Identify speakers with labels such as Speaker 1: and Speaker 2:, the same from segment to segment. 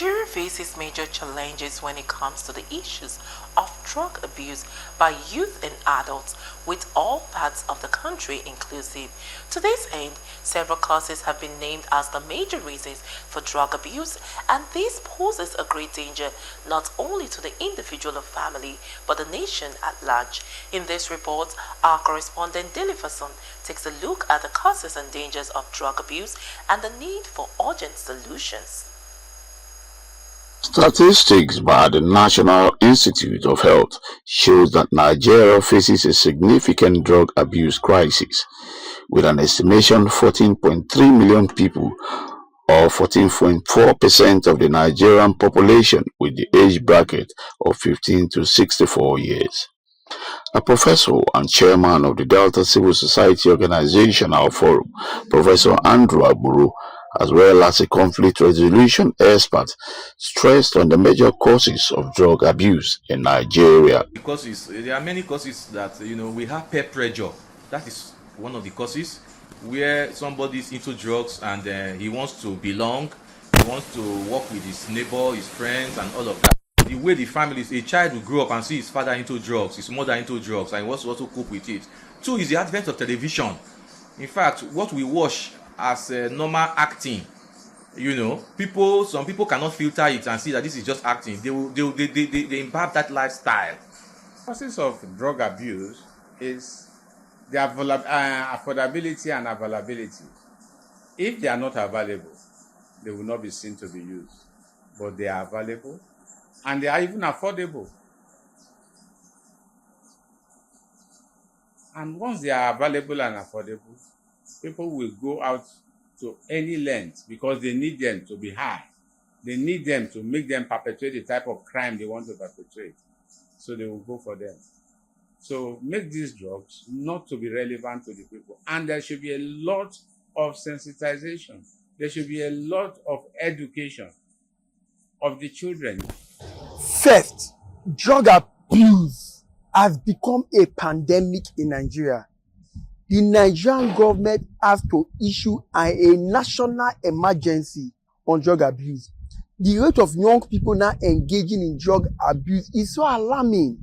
Speaker 1: Nigeria faces major challenges when it comes to the issues of drug abuse by youth and adults, with all parts of the country inclusive. To this end, several causes have been named as the major reasons for drug abuse, and this poses a great danger not only to the individual or family, but the nation at large. In this report, our correspondent Deliverson takes a look at the causes and dangers of drug abuse and the need for urgent solutions.
Speaker 2: Statistics by the National Institute of Health shows that Nigeria faces a significant drug abuse crisis, with an estimation 14.3 million people, or 14.4% of the Nigerian population, with the age bracket of 15 to 64 years. A professor and chairman of the Delta Civil Society Organizational Forum, Professor Andrew Aburu, as well as a conflict resolution expert, stressed on the major causes of drug abuse in Nigeria.
Speaker 3: There are many causes that, we have peer pressure. That is one of the causes, where somebody is into drugs and he wants to belong, he wants to work with his neighbor, his friends, and all of that. The way the family is, a child will grow up and see his father into drugs, his mother into drugs, and he wants to also cope with it. Two is the advent of television. In fact, what we watch as normal acting, some people cannot filter it and see that this is just acting. They imbibe that lifestyle.
Speaker 4: Causes of drug abuse is the affordability and availability. If they are not available, they will not be seen to be used. But they are available and they are even affordable. And once they are available and affordable, people will go out to any length because they need them to be high. They need them to make them perpetrate the type of crime they want to perpetrate. So they will go for them. So make these drugs not to be relevant to the people. And there should be a lot of sensitization. There should be a lot of education of the children.
Speaker 5: First, drug abuse has become a pandemic in Nigeria. The Nigerian government has to issue a national emergency on drug abuse. The rate of young people now engaging in drug abuse is so alarming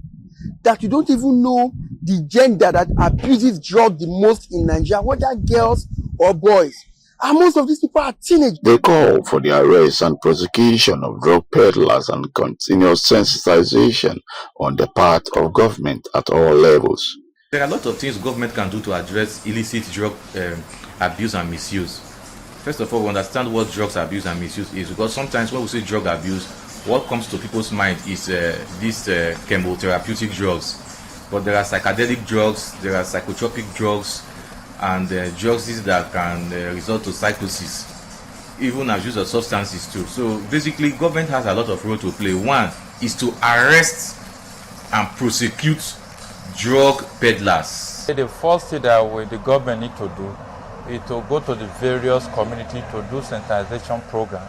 Speaker 5: that you don't even know the gender that abuses drug the most in Nigeria, whether girls or boys. And most of these people are teenagers.
Speaker 2: They call for the arrest and prosecution of drug peddlers and continuous sensitization on the part of government at all levels.
Speaker 3: There are a lot of things government can do to address illicit drug abuse and misuse. First of all, we understand what drugs abuse and misuse is, because sometimes when we say drug abuse, what comes to people's mind is these chemotherapeutic drugs. But there are psychedelic drugs, there are psychotropic drugs, and drugs that can result to psychosis, even abuse of substances too. So basically, government has a lot of role to play. One is to arrest and prosecute drug peddlers.
Speaker 6: The first thing that the government need to do is to go to the various communities to do sensitization program,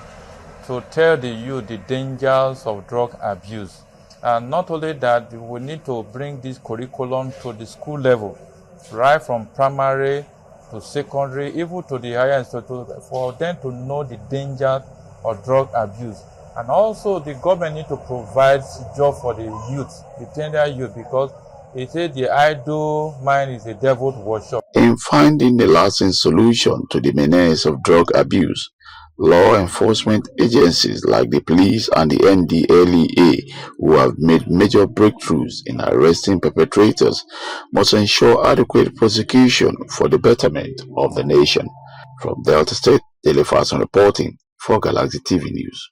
Speaker 6: to tell the youth the dangers of drug abuse. And not only that, we need to bring this curriculum to the school level, right from primary to secondary, even to the higher institute, for them to know the dangers of drug abuse. And also the government need to provide jobs for the youth, the tender youth, because he said the idle mind is a devil's workshop.
Speaker 2: In finding a lasting solution to the menace of drug abuse, law enforcement agencies like the police and the NDLEA, who have made major breakthroughs in arresting perpetrators, must ensure adequate prosecution for the betterment of the nation. From Delta State, Deliverson reporting for Galaxy TV News.